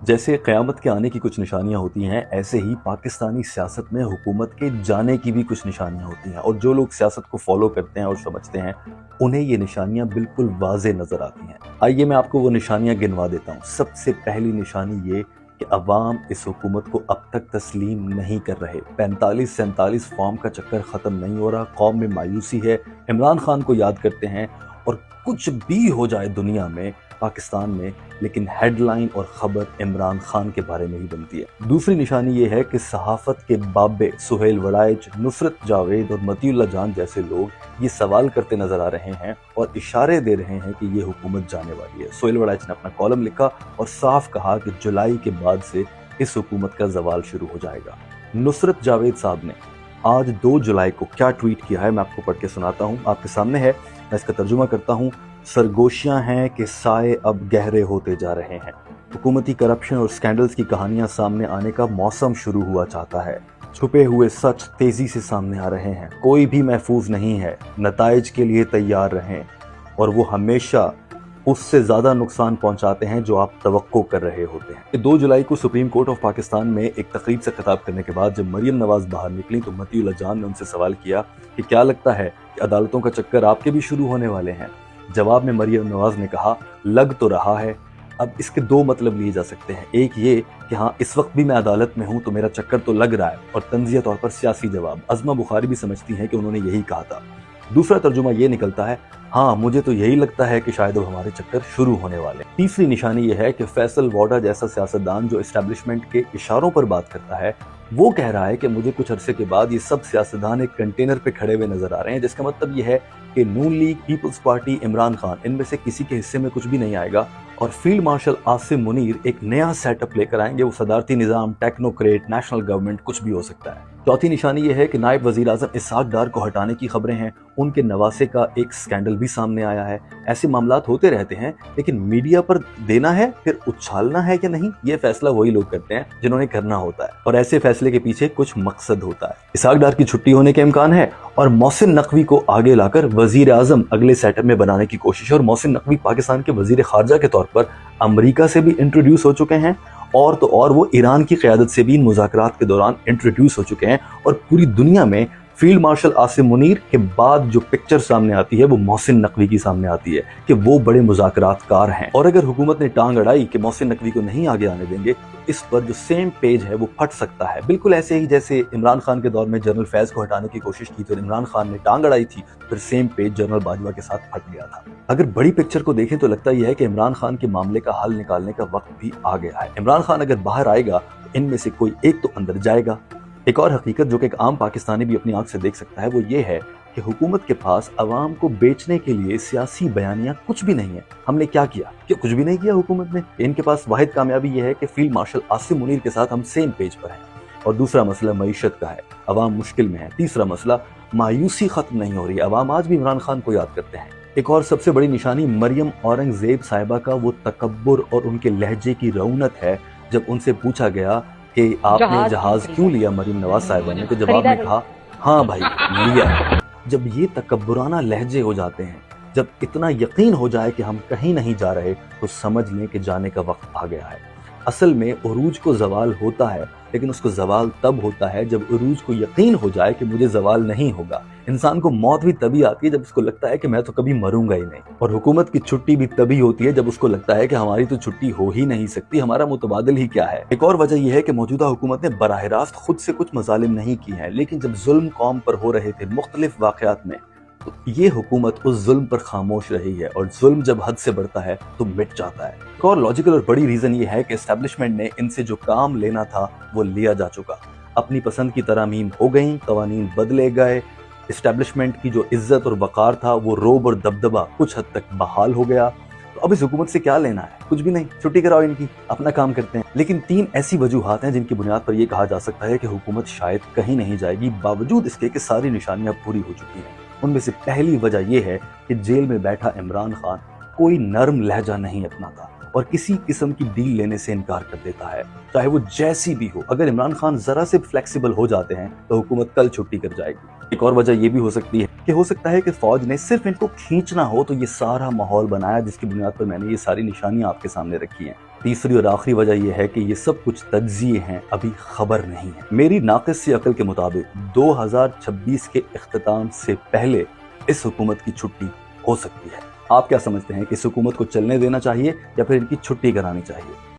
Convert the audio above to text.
जैसे क़यामत के आने की कुछ निशानियां होती हैं, ऐसे ही पाकिस्तानी सियासत में हुकूमत के जाने की भी कुछ निशानियां होती हैं, और जो लोग सियासत को फॉलो करते हैं और समझते हैं, उन्हें ये निशानियां बिल्कुल वाज़े नज़र आती हैं। आइए मैं आपको वो निशानियां गिनवा देता हूँ। सबसे पहली निशानी ये कि अवाम इस हुकूमत को अब तक तस्लीम नहीं कर रहे। 45-47 फॉर्म का चक्कर ख़त्म नहीं हो रहा, कौम में मायूसी है, इमरान खान को याद करते हैं, और कुछ भी हो जाए दुनिया में, पाकिस्तान में, लेकिन हेडलाइन और ख़बर इमरान खान के बारे में ही बनती है। दूसरी निशानी ये है कि सहाफ़त के बाबे सुहेल वड़ाइच, नुसरत जावेद और मतीउल्लाह जान जैसे लोग ये सवाल करते नज़र आ रहे हैं और इशारे दे रहे हैं कि ये हुकूमत जाने वाली है। सुहेल वड़ाइच ने अपना कॉलम लिखा और साफ कहा कि जुलाई के बाद से इस हुकूमत का जवाल शुरू हो जाएगा। नुसरत जावेद साहब ने आज 2 जुलाई को क्या ट्वीट किया है, मैं आपको पढ़ के सुनाता हूँ। आपके सामने है, मैं इसका तर्जुमा करता हूँ। सरगोशियां हैं कि साए अब गहरे होते जा रहे हैं। हुकूमती करप्शन और स्कैंडल्स की कहानियां सामने आने का मौसम शुरू हुआ चाहता है। छुपे हुए सच तेजी से सामने आ रहे हैं। कोई भी महफूज नहीं है। नताइज के लिए तैयार रहें, और वो हमेशा उससे ज़्यादा नुकसान पहुंचाते हैं जो आप तवक्को कर रहे होते हैं। 2 जुलाई को सुप्रीम कोर्ट ऑफ पाकिस्तान में एक तकरीब से खिताब करने के बाद जब मरियम नवाज बाहर निकली तो मतीउल्लाह जान ने उनसे सवाल किया कि क्या लगता है कि अदालतों का चक्कर आपके भी शुरू होने वाले हैं। जवाब में मरियम नवाज ने कहा, लग तो रहा है। अब इसके 2 मतलब लिए जा सकते हैं। एक ये कि हाँ, इस वक्त भी मैं अदालत में हूँ तो मेरा चक्कर तो लग रहा है, और तंज़िया तौर पर सियासी जवाब। अज़मा बुखारी भी समझती हैं कि उन्होंने यही कहा था। दूसरा तर्जुमा ये निकलता है, हाँ मुझे तो यही लगता है कि शायद अब हमारे चक्कर शुरू होने वाले। तीसरी निशानी ये है कि फैसल वोडा जैसा सियासतदान जो एस्टेब्लिशमेंट के इशारों पर बात करता है, वो कह रहा है कि मुझे कुछ अरसे के बाद ये सब सियासतदान एक कंटेनर पे खड़े हुए नजर आ रहे हैं, जिसका मतलब ये है कि Noon league, peoples party, Imran Khan, इनमें से किसी के हिस्से में कुछ भी नहीं आएगा, और फील्ड मार्शल आसिम मुनीर एक नया सेटअप लेकर आएंगे। वो सदारती निज़ाम, टेक्नोक्रेट, नेशनल गवर्नमेंट, कुछ भी हो सकता है। चौथी निशानी ये है कि नायब वज़ीर आज़म इसहाक डार को हटाने की खबरें हैं। उनके नवासे का एक स्कैंडल भी सामने आया है। ऐसे मामलात होते रहते हैं, लेकिन मीडिया पर देना है फिर उछालना है या नहीं, ये फैसला वही लोग करते हैं जिन्होंने करना होता है, और ऐसे फैसले के पीछे कुछ मकसद होता है। इसहाक डार की छुट्टी होने के इम्कान है, और मोहसिन नकवी को आगे लाकर वजीर आजम अगले सेटअप में बनाने की कोशिश है। और मोहसिन नकवी पाकिस्तान के वजीर खारजा के तौर पर अमरीका से भी इंट्रोड्यूस हो चुके हैं, और तो और वो ईरान की क़यादत से भी इन मुज़ाकरात के दौरान इंट्रोड्यूस हो चुके हैं। और पूरी दुनिया में फील्ड मार्शल आसिम मुनीर के बाद जो पिक्चर सामने आती है वो मोहसिन नकवी की सामने आती है कि वो बड़े मुज़ाकरातकार हैं। और अगर हुकूमत ने टांग अड़ाई कि मोहसिन नकवी को नहीं आगे आने देंगे, इस पर जो सेम पेज है वो फट सकता है। बिल्कुल ऐसे ही जैसे इमरान खान के दौर में जनरल फैज़ को हटाने की कोशिश की थी और इमरान खान ने टांग अड़ाई थी, फिर सेम पेज जनरल बाजवा के साथ फट गया था। अगर बड़ी पिक्चर को देखें तो लगता यह है कि इमरान खान के मामले का हल निकालने का वक्त भी आ गया है। इमरान खान अगर बाहर आएगा तो इनमें से कोई एक तो अंदर जाएगा। एक और हकीकत जो कि एक आम पाकिस्तानी भी अपनी आंख से देख सकता है वो ये है कि हुकूमत के पास अवाम को बेचने के लिए सियासी बयानियां कुछ भी नहीं है। हमने क्या किया? क्या कुछ भी नहीं किया हुकूमत ने। इनके पास वाहिद कामयाबी ये है कि फील्ड मार्शल आसिम मुनीर के साथ हम सेम पेज पर हैं। और दूसरा मसला मईशत का है, अवाम मुश्किल में है। तीसरा मसला, मायूसी खत्म नहीं हो रही, अवाम आज भी इमरान खान को याद करते हैं। एक और सबसे बड़ी निशानी मरियम औरंगजेब साहिबा का वो तकब्बुर और उनके लहजे की रौनक है। जब उनसे पूछा गया कि आपने जहाज क्यों लिया मरियम नवाज साहिबा ने, तो जवाब में कहा, हाँ भाई लिया। जब ये तकब्बुराना लहजे हो जाते हैं, जब इतना यकीन हो जाए कि हम कहीं नहीं जा रहे, तो समझ लें कि जाने का वक्त आ गया है। असल में उरूज को जवाल होता है, लेकिन उसको जवाल तब होता है जब उरूज को यकीन हो जाए कि मुझे जवाल नहीं होगा। इंसान को मौत भी तभी आती है जब उसको लगता है कि मैं तो कभी मरूंगा ही नहीं। और हुकूमत की छुट्टी भी तभी होती है जब उसको लगता है कि हमारी तो छुट्टी हो ही नहीं सकती, हमारा मुतबादिल ही क्या है। एक और वजह यह है कि मौजूदा हुकूमत ने बराह रास्त खुद से कुछ मजालिम नहीं की हैं, लेकिन जब जुल्म कौम पर हो रहे थे मुख्तलिफ वाक़यात में, तो ये हुकूमत उस जुल्म पर खामोश रही है, और जुल्म जब हद से बढ़ता है तो मिट जाता है। एक और लॉजिकल और बड़ी रीजन ये है कि एस्टेब्लिशमेंट ने इनसे जो काम लेना था वो लिया जा चुका। अपनी पसंद की तरमीम हो गई, कवानीन बदले गए, एस्टेब्लिशमेंट की जो इज्जत और वकार था वो रोब और दबदबा कुछ हद तक बहाल हो गया। तो अब इस हुकूमत से क्या लेना है? कुछ भी नहीं, छुट्टी कराओ इनकी, अपना काम करते हैं। लेकिन 3 ऐसी वजूहात हैं जिनकी बुनियाद पर यह कहा जा सकता है कि हुकूमत शायद कहीं नहीं जाएगी, बावजूद इसके कि सारी निशानियां पूरी हो चुकी हैं। उनमें से पहली वजह यह है कि जेल में बैठा इमरान खान कोई नरम लहजा नहीं अपनाता और किसी किस्म की डील लेने से इनकार कर देता है, चाहे वो जैसी भी हो। अगर इमरान खान जरा से फ्लेक्सिबल हो जाते हैं तो हुकूमत कल छुट्टी कर जाएगी। एक और वजह यह भी हो सकती है कि हो सकता है कि फौज ने सिर्फ इनको खींचना हो तो ये सारा माहौल बनाया जिसकी बुनियाद पर मैंने ये सारी निशानियां आपके सामने रखी हैं। तीसरी और आखिरी वजह यह है कि ये सब कुछ तज्जिए हैं, अभी खबर नहीं है। मेरी नाक़िस सी अकल के मुताबिक 2026 के इख्तिताम से पहले इस हुकूमत की छुट्टी हो सकती है। आप क्या समझते हैं कि इस हुकूमत को चलने देना चाहिए या फिर इनकी छुट्टी करानी चाहिए?